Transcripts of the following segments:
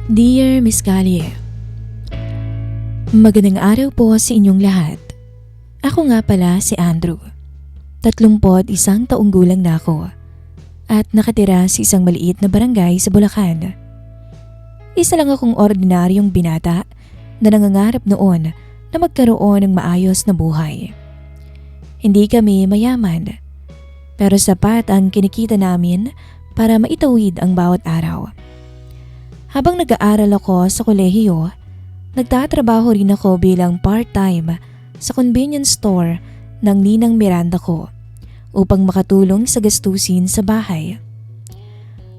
Dear Miss Callie, magandang araw po sa inyong lahat. Ako nga pala si Andrew. 31 taong gulang na ako at nakatira sa isang maliit na barangay sa Bulacan. Isa lang akong ordinaryong binata na nangangarap noon na magkaroon ng maayos na buhay. Hindi kami mayaman, pero sapat ang kinikita namin para maitawid ang bawat araw. Habang nag-aaral ako sa kolehiyo, nagtatrabaho rin ako bilang part-time sa convenience store ng ninang Miranda ko upang makatulong sa gastusin sa bahay.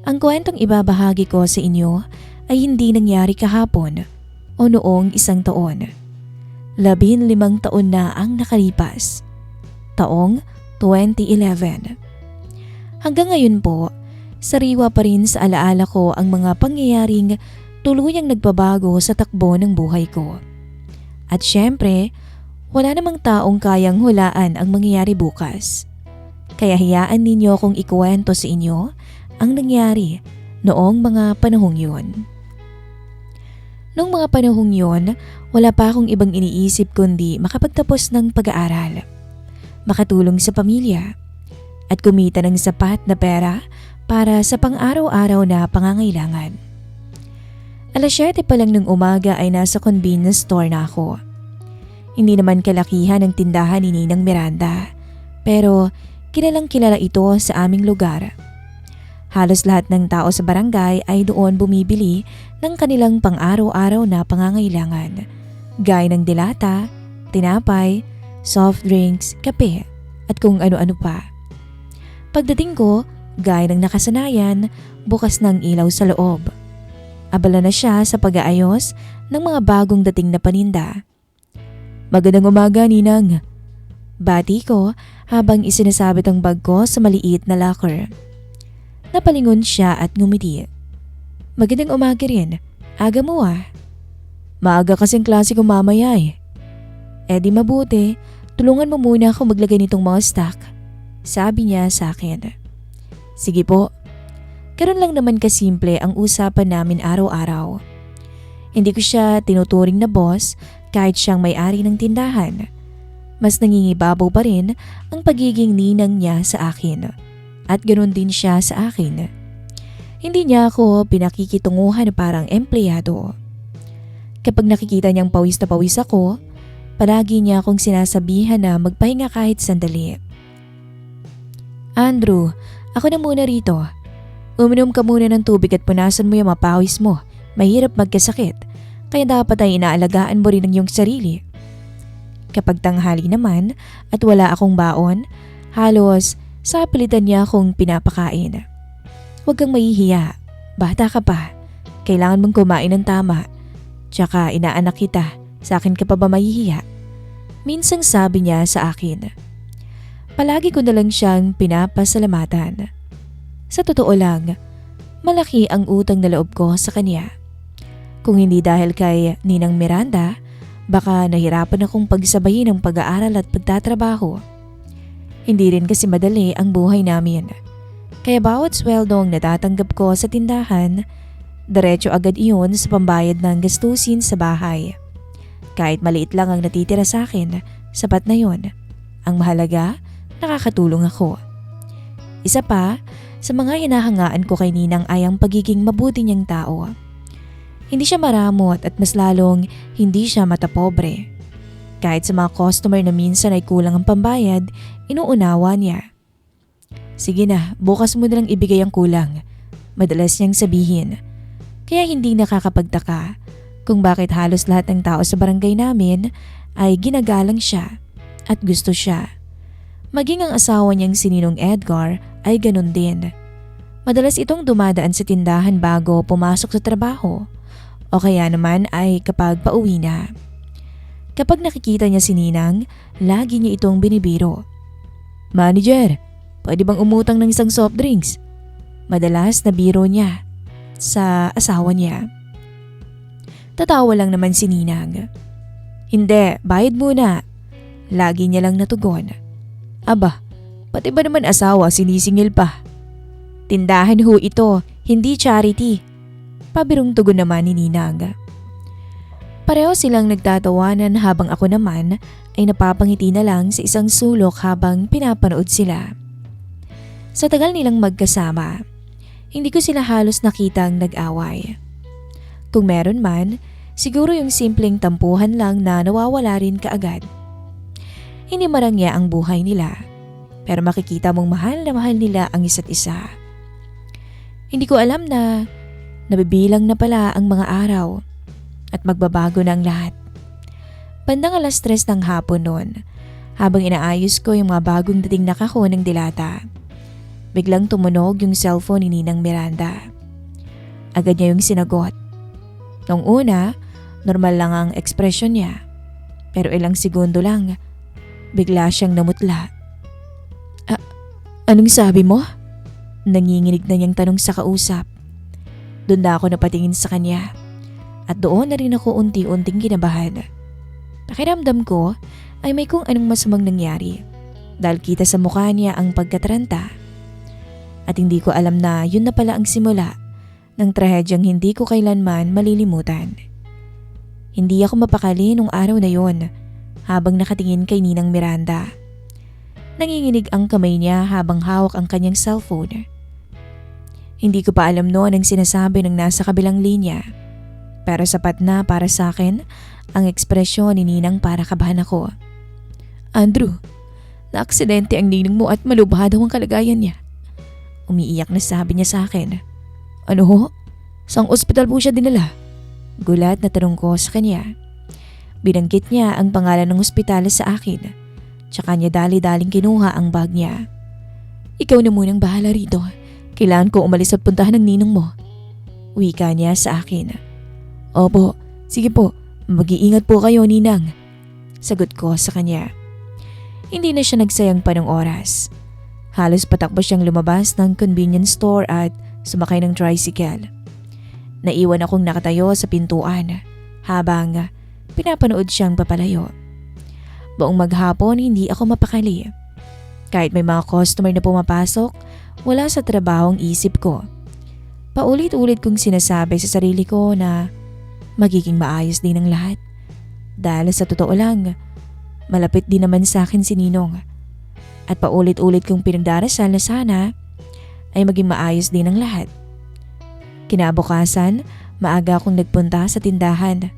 Ang kwentong ibabahagi ko sa inyo ay hindi nangyari kahapon o noong 1 taon. 15 taon na ang nakalipas. Taong 2011. Hanggang ngayon po, sariwa pa rin sa alaala ko ang mga pangyayaring tuluyang nagbabago sa takbo ng buhay ko. At syempre, wala namang taong kayang hulaan ang mangyayari bukas. Kaya hayaan ninyo kong ikuwento sa inyo ang nangyari noong mga panahong yun. Noong mga panahong yun, wala pa akong ibang iniisip kundi makapagtapos ng pag-aaral, makatulong sa pamilya, at kumita ng sapat na pera para sa pang-araw-araw na pangangailangan. 7:00 pa lang ng umaga ay nasa convenience store na ako. Hindi naman kalakihan ang tindahan ni Ninang Miranda, pero kilalang kilala ito sa aming lugar. Halos lahat ng tao sa barangay ay doon bumibili ng kanilang pang-araw-araw na pangangailangan, gaya ng dilata, tinapay, soft drinks, kape, at kung ano-ano pa. Pagdating ko, gaya ng nakasanayan, bukas ng ilaw sa loob. Abala na siya sa pag-aayos ng mga bagong dating na paninda. "Magandang umaga, Ninang." Bati ko habang isinasabit ang bag ko sa maliit na locker. Napalingon siya at ngumiti. "Magandang umaga rin. Aga mo ah." "Maaga kasing klase ko mamaya eh." "Eh di mabuti, tulungan mo muna ako maglagay nitong mga stock," sabi niya sa akin. "Sige po." Karon lang naman kasimple ang usapan namin araw-araw. Hindi ko siya tinuturing na boss kahit siyang may-ari ng tindahan. Mas nangingibabaw pa rin ang pagiging ninang niya sa akin at ganoon din siya sa akin. Hindi niya ako pinakikitunguhan na parang empleyado. Kapag nakikita niyang pawis na pawis ako, palagi niya akong sinasabihan na magpahinga kahit sandali. "Andrew, ako na muna rito. Uminom ka muna ng tubig at punasan mo yung mapawis mo. Mahirap magkasakit, kaya dapat ay inaalagaan mo rin ang iyong sarili." Kapag tanghali naman at wala akong baon, halos sa pilitan niya akong pinapakain. "Huwag kang mahihiya. Bata ka pa. Kailangan mong kumain ng tama. Tsaka inaanak kita. Sa akin ka pa ba mahihiya?" Minsang sabi niya sa akin. Palagi ko na lang siyang pinapasalamatan. Sa totoo lang, malaki ang utang na loob ko sa kanya. Kung hindi dahil kay Ninang Miranda, baka nahirapan akong pagsabayin ang pag-aaral at pagtatrabaho. Hindi rin kasi madali ang buhay namin. Kaya bawat sweldong natatanggap ko sa tindahan, diretso agad iyon sa pambayad ng gastusin sa bahay. Kahit maliit lang ang natitira sa akin, sapat na yon. Ang mahalaga, nakakatulong ako. Isa pa, sa mga hinahangaan ko kay Ninang ay ang pagiging mabuti niyang tao. Hindi siya maramot at mas lalong hindi siya matapobre. Kahit sa mga customer na minsan ay kulang ang pambayad, inuunawa niya. "Sige na, bukas mo nalang ibigay ang kulang," madalas niyang sabihin. Kaya hindi nakakapagtaka kung bakit halos lahat ng tao sa barangay namin ay ginagalang siya at gusto siya. Maging ang asawa niyang si Ninong Edgar ay ganun din. Madalas itong dumadaan sa tindahan bago pumasok sa trabaho o kaya naman ay kapag pauwi na. Kapag nakikita niya si Ninang, lagi niya itong binibiro. "Manager, pwede bang umutang ng isang soft drinks?" Madalas na biro niya sa asawa niya. Tatawa lang naman si Ninang. "Hindi, bayad muna." Lagi niya lang natugon. "Aba, pati ba naman asawa sinisingil pa?" "Tindahan ho ito, hindi charity." Pabirong tugon naman ni Ninang. Pareho silang nagtatawanan habang ako naman ay napapangiti na lang sa isang sulok habang pinapanood sila. Sa tagal nilang magkasama, hindi ko sila halos nakitang nag-away. Kung meron man, siguro yung simpleng tampuhan lang na nawawala rin kaagad. Hindi marangya ang buhay nila, pero makikita mong mahal na mahal nila ang isa't isa. Hindi ko alam na nabibilang na pala ang mga araw at magbabago na ang lahat. Bandang 3:00 ng hapon noon, habang inaayos ko yung mga bagong dating na kahon ng dilata, biglang tumunog yung cellphone ni Ninang Miranda. Agad niya yung sinagot. Nung una, normal lang ang ekspresyon niya, pero ilang segundo lang, bigla siyang namutla. Anong sabi mo? Nanginginig na niyang tanong sa kausap. Doon na ako napatingin sa kanya. At doon na rin ako unti-unting kinabahan. Pakiramdam ko ay may kung anong masamang nangyari dahil kita sa mukha niya ang pagkataranta. At hindi ko alam na yun na pala ang simula ng trahedyang hindi ko kailanman malilimutan. Hindi ako mapakali nung araw na yon habang nakatingin kay Ninang Miranda. Nanginginig ang kamay niya habang hawak ang kanyang cellphone. Hindi ko pa alam noon ang sinasabi ng nasa kabilang linya. Pero sapat na para sa akin ang ekspresyon ni Ninang para kabahan ako. Andrew, naaksidente ang ninong mo at malubha daw ang kalagayan niya. Umiiyak na sabi niya sa akin. Ano ho? Saang ospital po siya dinala? Gulat na tanong ko sa kanya. Binanggit niya ang pangalan ng ospital sa akin. Tsaka niya dali-daling kinuha ang bag niya. Ikaw na munang bahala rito. Kailangan ko umalis at puntahan ng ninong mo. Wika niya sa akin. Opo, sige po, mag-iingat po kayo, Ninang. Sagot ko sa kanya. Hindi na siya nagsayang pa ng oras. Halos patakbo siyang lumabas ng convenience store at sumakay ng tricycle. Naiwan akong nakatayo sa pintuan habang pinapanood siyang papalayo. Buong maghapon hindi ako mapakali. Kahit may mga customer na pumapasok, wala sa trabahong isip ko. Paulit-ulit kong sinasabi sa sarili ko na magiging maayos din ang lahat. Dahil sa totoo lang, malapit din naman sa akin si Ninong. At paulit-ulit kong pinagdarasal na sana ay maging maayos din ang lahat. Kinabukasan, maaga akong nagpunta sa tindahan.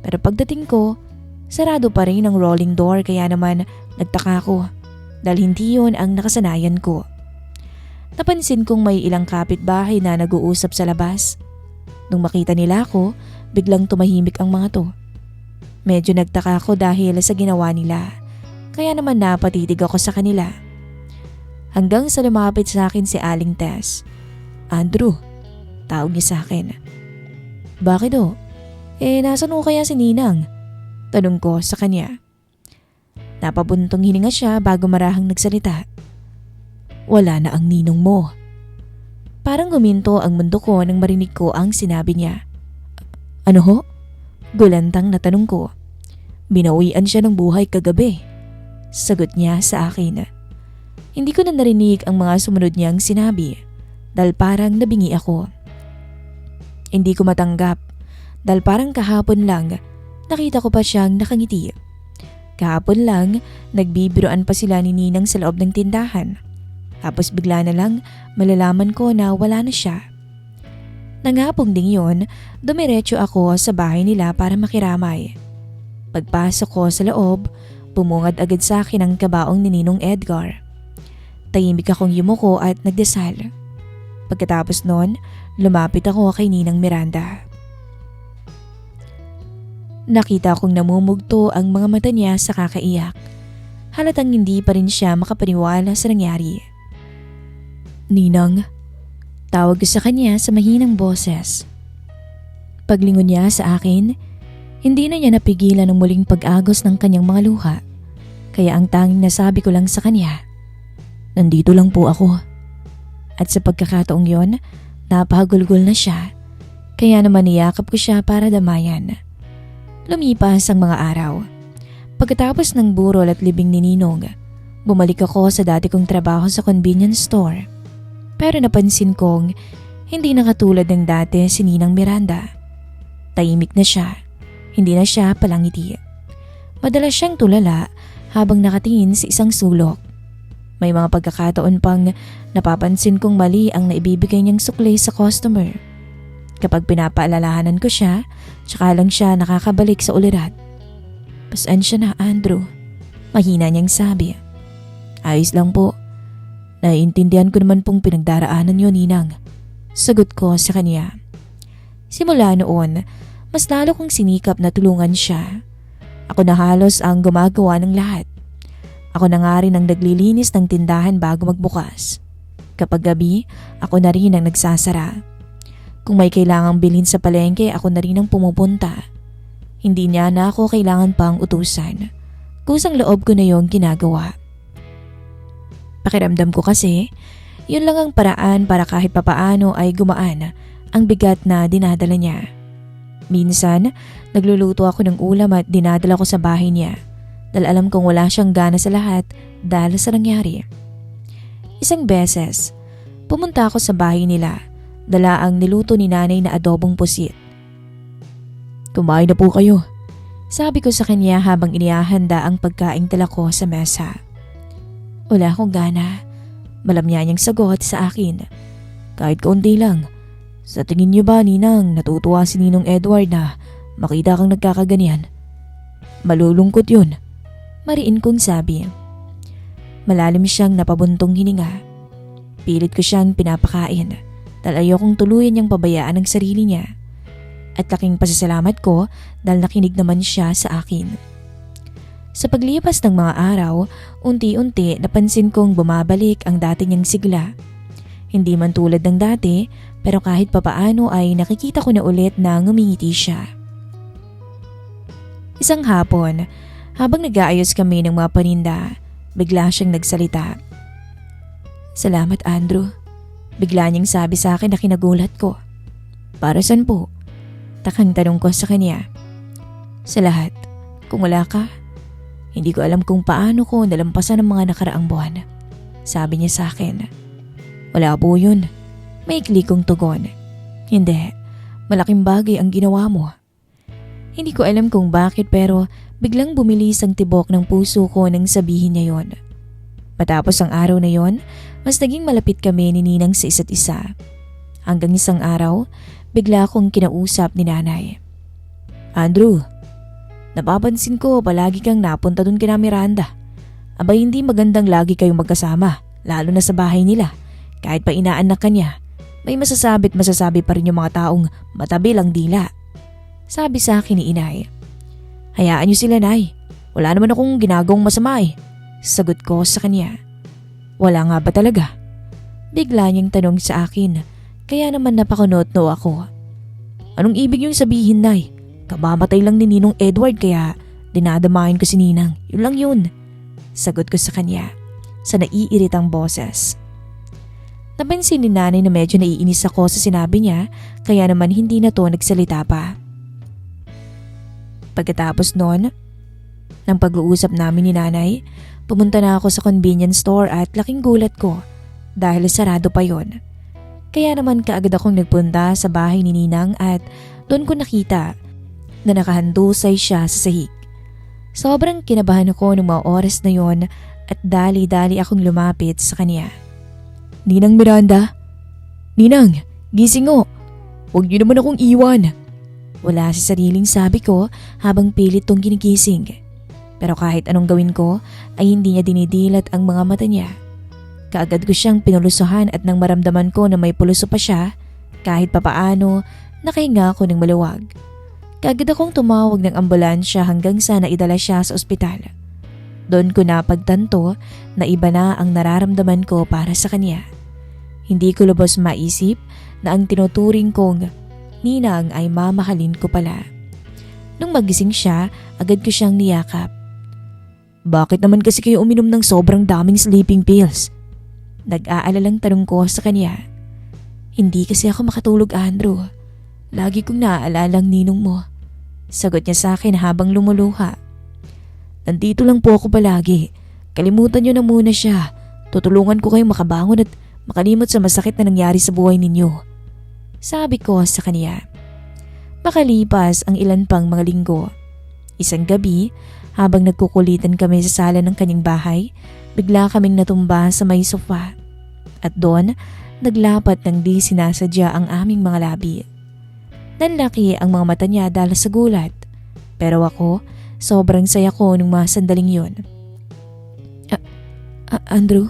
Pero pagdating ko, sarado pa rin ang rolling door kaya naman nagtaka ko dahil hindi yun ang nakasanayan ko. Napansin kong may ilang kapitbahay na nag-uusap sa labas. Nung makita nila ako, biglang tumahimik ang mga to. Medyo nagtaka ako dahil sa ginawa nila, kaya naman napatitig ako sa kanila. Hanggang sa lumapit sa akin si Aling Tess. Andrew, tawag niya sa akin. Bakit o? Nasaan o kaya si Ninang? Tanong ko sa kanya. Napabuntong hininga siya bago marahang nagsalita. Wala na ang ninong mo. Parang guminto ang mundo ko nang marinig ko ang sinabi niya. Ano ho? Gulantang na tanong ko. Binawian siya ng buhay kagabi. Sagot niya sa akin. Hindi ko na narinig ang mga sumunod niyang sinabi dahil parang nabingi ako. Hindi ko matanggap dahil parang kahapon lang nakita ko pa siyang nakangiti. Kahapon lang nagbibiroan pa sila ni Ninang sa loob ng tindahan. Tapos bigla na lang malalaman ko na wala na siya. Nangapong ding yun, dumiretso ako sa bahay nila para makiramay. Pagpasok ko sa loob, bumungad agad sa akin ang kabaong ni Ninong Edgar. Tahimik akong yumuko at nagdasal. Pagkatapos nun, lumapit ako kay Ninang Miranda. Nakita kong namumugto ang mga mata niya sa kakaiyak. Halatang hindi pa rin siya makapaniwala sa nangyari. Ninang, tawag ko sa kanya sa mahinang boses. Paglingon niya sa akin, hindi na niya napigilan ang muling pag-agos ng kanyang mga luha. Kaya ang tanging nasabi ko lang sa kanya, nandito lang po ako. At sa pagkakataong yon, napahagulgol na siya. Kaya naman niyakap ko siya para damayan. Lumipas ang mga araw. Pagkatapos ng burol at libing ni Ninong, bumalik ako sa dati kong trabaho sa convenience store. Pero napansin kong Hindi na katulad ng dati si Ninang Miranda. Tahimik na siya, hindi na siya palangiti. Madalas siyang tulala habang nakatingin sa isang sulok. May mga pagkakataon pang napapansin kong mali ang naibibigay niyang sukli sa customer. Kapag pinapaalalahanan ko siya, tsaka lang siya nakakabalik sa ulirat. Pasensya na, Andrew. Mahina niyang sabi. Ayos lang po. Naiintindihan ko naman pong pinagdaraanan niyo, Ninang. Sagot ko sa kanya. Simula noon, mas lalo kong sinikap na tulungan siya. Ako na halos ang gumagawa ng lahat. Ako na nga rin ang naglilinis ng tindahan bago magbukas. Kapag gabi, ako na rin ang nagsasara. Kung may kailangang bilhin sa palengke, ako na rin ang pumupunta. Hindi niya na ako kailangan pang utusan. Kusang loob ko na yung ginagawa. Pakiramdam ko kasi, yun lang ang paraan para kahit papaano ay gumaan ang bigat na dinadala niya. Minsan, nagluluto ako ng ulam at dinadala ko sa bahay niya dahil alam kong wala siyang gana sa lahat dahil sa nangyari. Isang beses, pumunta ako sa bahay nila, dala ang niluto ni nanay na adobong pusit. Kumain na po kayo, sabi ko sa kanya habang inihahanda ang pagkaing dala ko sa mesa. Wala akong gana, malamya niyang sagot sa akin. Kahit kaunti lang. Sa tingin niyo ba, Ninang, natutuwa si Ninong Edward na makita kang nagkakaganyan? Malulungkot yun, mariin kong sabi. Malalim siyang napabuntong hininga. Pilit ko siyang pinapakain dahil ayokong tuluyan niyang pabayaan ang sarili niya. At laking pasasalamat ko dahil nakinig naman siya sa akin. Sa paglipas ng mga araw, unti-unti napansin kong bumabalik ang dati niyang sigla. Hindi man tulad ng dati, pero kahit papaano ay nakikita ko na ulit na ngumingiti siya. Isang hapon, habang nag-aayos kami ng mga paninda, bigla siyang nagsalita. Salamat, Andrew. Bigla niyang sabi sa akin na kinagulat ko. Para saan po? Takang tanong ko sa kanya. Sa lahat. Kung wala ka, hindi ko alam kung paano ko nalampasan ang mga nakaraang buwan. Sabi niya sa akin. Wala po yun. Maikli kong tugon. Hindi. Malaking bagay ang ginawa mo. Hindi ko alam kung bakit pero biglang bumilis ang tibok ng puso ko nang sabihin niya yon. Matapos ang araw na yon, mas naging malapit kami ni Ninang sa isa't isa. Hanggang isang araw, bigla akong kinausap ni Nanay. Andrew, napapansin ko palagi kang napunta dun kina Miranda. Aba hindi magandang lagi kayong magkasama, lalo na sa bahay nila. Kahit pa inaanak ka niya, may masasabi pa rin yung mga taong matabil ang dila. Sabi sa akin ni Inay. Hayaan niyo sila, Nay. Wala naman akong ginagawang masama eh. Sagot ko sa kanya. Wala nga ba talaga? Bigla niyang tanong sa akin, kaya naman napakunot-no ako. Anong ibig niyong sabihin, Nay? Kabamatay lang ni Ninong Edward kaya dinadamahin ko si Ninang. Yun lang yun. Sagot ko sa kanya sa naiiritang boses. Napansin ni Nanay na medyo naiinis ako sa sinabi niya kaya naman hindi na to nagsalita pa. Pagkatapos noon, ng pag-uusap namin ni Nanay, pumunta na ako sa convenience store at laking gulat ko dahil sarado pa yon. Kaya naman kaagad akong nagpunta sa bahay ni Ninang at doon ko nakita na nakahandusay siya sa sahig. Sobrang kinabahan ako ng mga oras na yon at dali-dali akong lumapit sa kanya. Ninang Miranda? Ninang, gising o. Huwag niyo naman akong iwan. Wala sa sariling sabi ko habang pilit tong ginigising. Pero kahit anong gawin ko ay hindi niya dinidilat ang mga mata niya. Kaagad ko siyang pinulusuhan at nang maramdaman ko na may puluso pa siya, kahit papaano, nakahinga ako ng maluwag. Kaagad akong tumawag ng ambulansya hanggang sa naidala siya sa ospital. Doon ko napagtanto na iba na ang nararamdaman ko para sa kanya. Hindi ko lubos maisip na ang tinuturing kong Ninang ay mamahalin ko pala. Nung magising siya, agad ko siyang niyakap. Bakit naman kasi kayo uminom ng sobrang daming sleeping pills? Nag-aalalang tanong ko sa kanya. Hindi kasi ako makatulog, Andrew. Lagi kong naaalala ang ninong mo. Sagot niya sa akin habang lumuluha. Nandito lang po ako palagi. Kalimutan niyo na muna siya. Tutulungan ko kayong makabangon at makalimot sa masakit na nangyari sa buhay ninyo. Sabi ko sa kanya. Makalipas ang ilan pang mga linggo. Isang gabi, habang nagkukulitan kami sa sala ng kanyang bahay, bigla kaming natumba sa may sofa. At doon, naglapat ng di sinasadya ang aming mga labi. Nanlaki ang mga mata niya dahil sa gulat. Pero ako, sobrang saya ko nung mga sandaling yun. Andrew,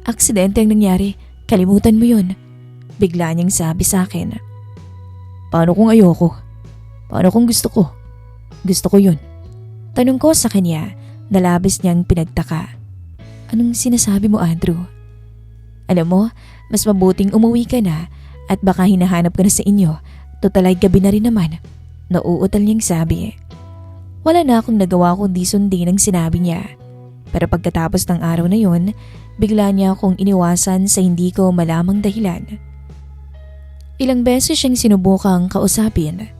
aksidente ang nangyari. Kalimutan mo yun. Bigla niyang sabi sa akin. Paano kung ayoko? Paano kung gusto ko? Gusto ko yun. Tanong ko sa kanya na labis niyang pinagtaka. Anong sinasabi mo, Andrew? Alam mo, mas mabuting umuwi ka na at baka hinahanap ka na sa inyo. Total ay gabi na rin naman. Nauutal niyang sabi. Wala na akong nagawa kundi sundin ang sinabi niya. Pero pagkatapos ng araw na yun, bigla niya akong iniwasan sa hindi ko malamang dahilan. Ilang beses siyang sinubukang kausapin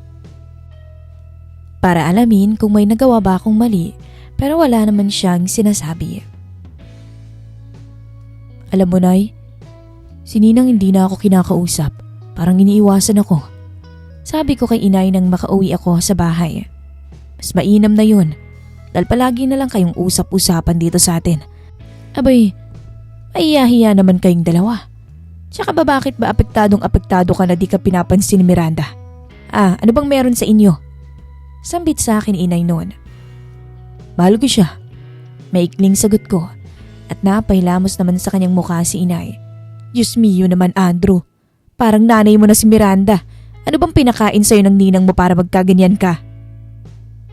para alamin kung may nagawa ba akong mali, pero wala naman siyang sinasabi. Alam mo, Nay, si Ninang hindi na ako kinakausap. Parang iniiwasan ako. Sabi ko kay inay nang makauwi ako sa bahay. Mas mainam na yun. Dahil palagi na lang kayong usap-usapan dito sa atin. Abay, maiyahiya naman kayong dalawa. Tsaka ba bakit ba apektado ka na di ka pinapansin ni Miranda? Ano bang meron sa inyo? Sambit sa akin inay noon. Mahal ko siya. Maikling sagot ko at napailamos naman sa kanyang mukha si inay. Diyos mio naman, Andrew. Parang nanay mo na si Miranda. Ano bang pinakain sa'yo ng ninang mo para magkaganyan ka?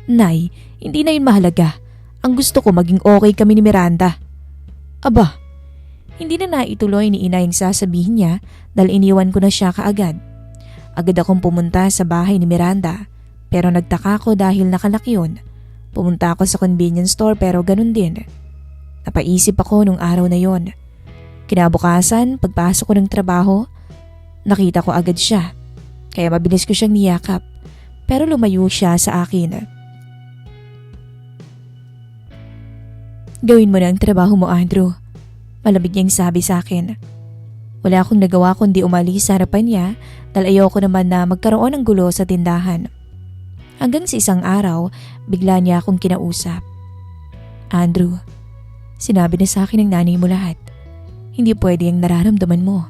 Nay, hindi na yun mahalaga. Ang gusto ko maging okay kami ni Miranda. Aba, hindi na naituloy ni inay ang sasabihin niya dahil iniwan ko na siya kaagad. Agad akong pumunta sa bahay ni Miranda. Pero nagtaka ko dahil nakalaki yun. Pumunta ako sa convenience store pero ganun din. Napaisip ako nung araw na yon. Kinabukasan, pagpasok ko ng trabaho, nakita ko agad siya. Kaya mabilis ko siyang niyakap. Pero lumayo siya sa akin. Gawin mo na ang trabaho mo, Andrew. Malamig niyang sabi sa akin. Wala akong nagawa kundi umalis sa harapan niya dahil ayoko naman na magkaroon ng gulo sa tindahan. Hanggang sa isang araw, bigla niya akong kinausap. Andrew, sinabi na sa akin ng nanay mo lahat. Hindi pwede ang nararamdaman mo.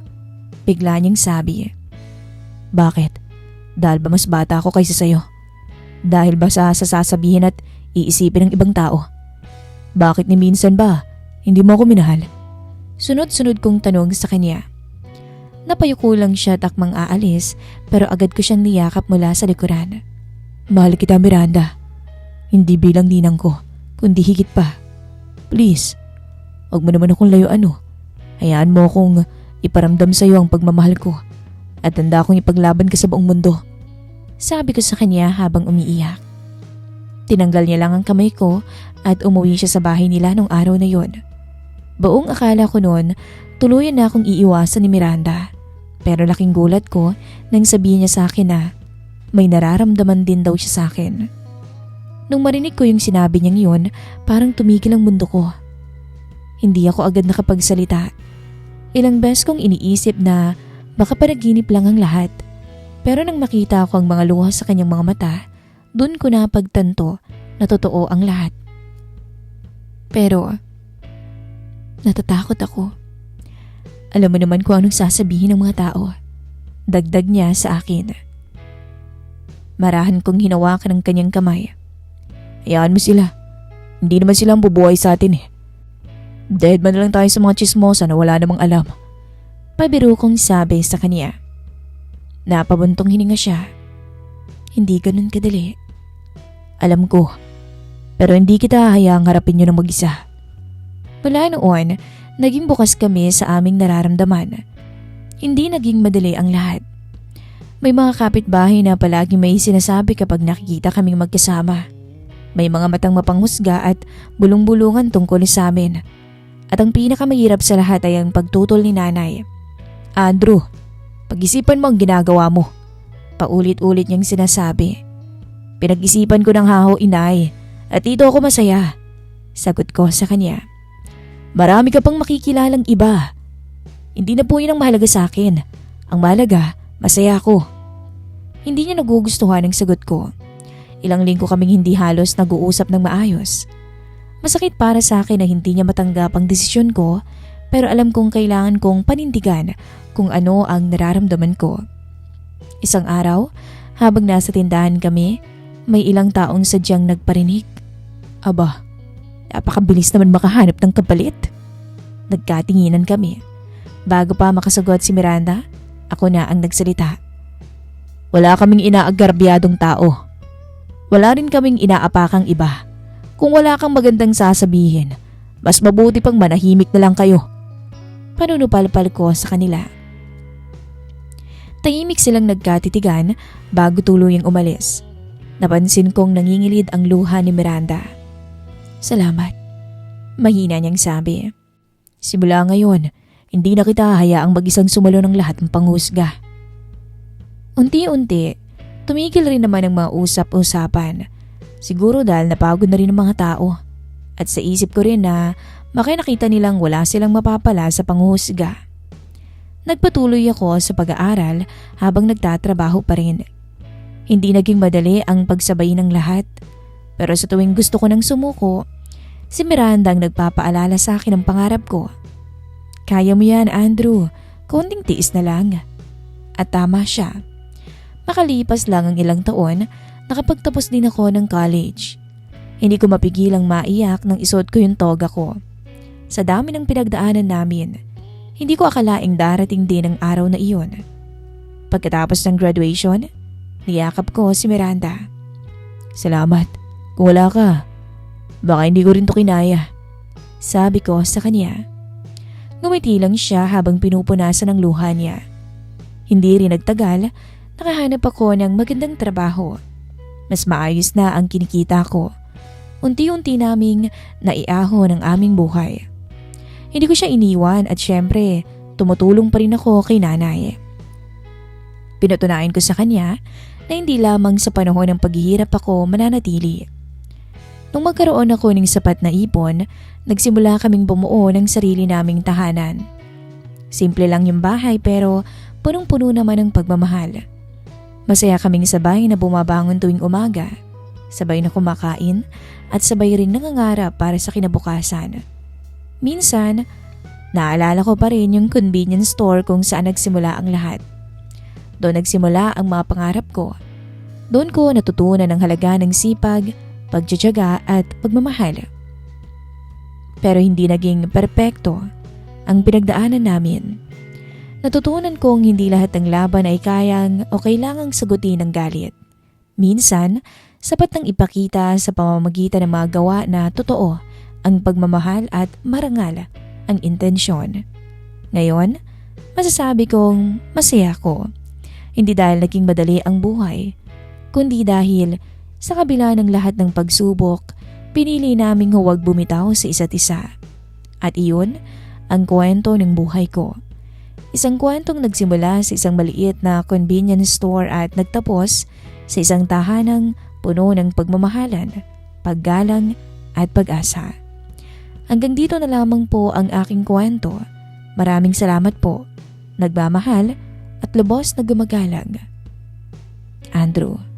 Bigla niyang sabi. Bakit? Dahil ba mas bata ako kaysa sayo? Dahil ba sa sasabihin at iisipin ng ibang tao? Bakit ni minsan ba? Hindi mo ako minahal? Sunod-sunod kong tanong sa kanya. Napayuko lang siya takmang aalis pero agad ko siyang niyakap mula sa likuran. Mahal kita, Miranda. Hindi bilang ninang ko, kundi higit pa. Please, huwag mo naman akong layuan. Hayaan mo akong iparamdam sa iyo ang pagmamahal ko at handa akong ipaglaban ka sa buong mundo. Sabi ko sa kanya habang umiiyak. Tinanggal niya lang ang kamay ko at umuwi siya sa bahay nila nung araw na yon. Buong akala ko noon, tuluyan na akong iiwasan ni Miranda. Pero laking gulat ko nang sabihin niya sa akin na may nararamdaman din daw siya sa akin. Nung marinig ko yung sinabi niyang yun, parang tumigil ang mundo ko. Hindi ako agad nakapagsalita. Ilang beses kong iniisip na baka panaginip lang ang lahat. Pero nang makita ko ang mga luha sa kanyang mga mata, dun ko na pagtanto na totoo ang lahat. Pero natatakot ako. Alam mo naman kung anong sasabihin ng mga tao. Dagdag niya sa akin. Marahan kong hinawakan ng kanyang kamay. Hayaan mo sila. Hindi naman sila ang bubuhay sa atin . Dead man na lang tayo sa mga chismosa na wala namang alam. Pabiro kong sabi sa kanya. Napabuntong hininga siya. Hindi ganun kadali. Alam ko. Pero hindi kita hayaang harapin yun ng mag-isa. Mula noon, naging bukas kami sa aming nararamdaman. Hindi naging madali ang lahat. May mga kapitbahay na palagi may sinasabi kapag nakikita kaming magkasama. May mga matang mapanghusga at bulong-bulungan tungkol sa amin. At ang pinakamahirap sa lahat ay ang pagtutol ni nanay. Andrew, pag-isipan mo ang ginagawa mo. Paulit-ulit niyang sinasabi. Pinag-isipan ko ng haho, inay, at dito ako masaya. Sagot ko sa kanya. Marami ka pang makikilalang iba. Hindi na po yun ang mahalaga sa akin. Ang mahalaga, Masaya ako. Hindi niya nagugustuhan ang sagot ko. Ilang linggo kaming hindi halos nag-uusap ng maayos. Masakit para sa akin na hindi niya matanggap ang desisyon ko, pero alam kong kailangan kong panindigan kung ano ang nararamdaman ko. Isang araw, habang nasa tindahan kami, may ilang taong sadyang nagparinig. Aba, napakabilis naman makahanap ng kapalit. Nagkatinginan kami. Bago pa makasagot si Miranda, ako na ang nagsalita. Wala kaming inaagarbyadong tao. Wala rin kaming inaapakang iba. Kung wala kang magandang sasabihin, mas mabuti pang manahimik na lang kayo. Panunupalpal ko sa kanila. Tahimik silang nagkatitigan bago tuluyang umalis. Napansin kong nangingilid ang luha ni Miranda. Salamat. Mahina niyang sabi. Simula ngayon, hindi na kita hayaang mag-isang sumalo ng lahat ng panghusga. Unti-unti, tumigil rin naman ang mga usap-usapan. Siguro dahil napagod na rin ang mga tao. At sa isip ko rin na makinakita nilang wala silang mapapala sa panghusga. Nagpatuloy ako sa pag-aaral habang nagtatrabaho pa rin. Hindi naging madali ang pagsabay ng lahat. Pero sa tuwing gusto ko nang sumuko, si Miranda ang nagpapaalala sa akin ng pangarap ko. Kaya mo yan, Andrew. Konting tiis na lang. At tama siya. Makalipas lang ang ilang taon, nakapagtapos din ako ng college. Hindi ko mapigilang maiyak nang isuot ko yung toga ko. Sa dami ng pinagdaanan namin, hindi ko akalaing darating din ang araw na iyon. Pagkatapos ng graduation, niyakap ko si Miranda. Salamat. Kung wala ka, baka hindi ko rin to kinaya. Sabi ko sa kanya. Ngumiti lang siya habang pinupunasan ang luha niya. Hindi rin nagtagal, nakahanap ako ng magandang trabaho. Mas maayos na ang kinikita ko. Unti-unti naming naiahon ang aming buhay. Hindi ko siya iniwan at syempre, tumutulong pa rin ako kay nanay. Pinatunayan ko sa kanya na hindi lamang sa panahon ng paghihirap ako mananatili. Nung magkaroon ako ng sapat na ipon, nagsimula kaming bumuo ng sarili naming tahanan. Simple lang yung bahay pero punong-puno naman ng pagmamahal. Masaya kaming sabay na bumabangon tuwing umaga, sabay na kumakain at sabay rin nangangarap para sa kinabukasan. Minsan, naalala ko pa rin yung convenience store kung saan nagsimula ang lahat. Doon nagsimula ang mga pangarap ko. Doon ko natutunan ang halaga ng sipag, pagtitiyaga at pagmamahal. Pero hindi naging perpekto ang pinagdaanan namin. Natutunan kong hindi lahat ng laban ay kayang o kailangang sagutin ng galit. Minsan, sapat nang ipakita sa pamamagitan ng mga gawa na totoo ang pagmamahal at marangal ang intensyon. Ngayon, masasabi kong masaya ko. Hindi dahil naging madali ang buhay, kundi dahil sa kabila ng lahat ng pagsubok, pinili naming huwag bumitaw sa isa't isa. At iyon ang kwento ng buhay ko. Isang kwentong nagsimula sa isang maliit na convenience store at nagtapos sa isang tahanang puno ng pagmamahalan, paggalang at pag-asa. Hanggang dito na lamang po ang aking kwento. Maraming salamat po. Nagmamahal at lubos na gumagalang. Andrew.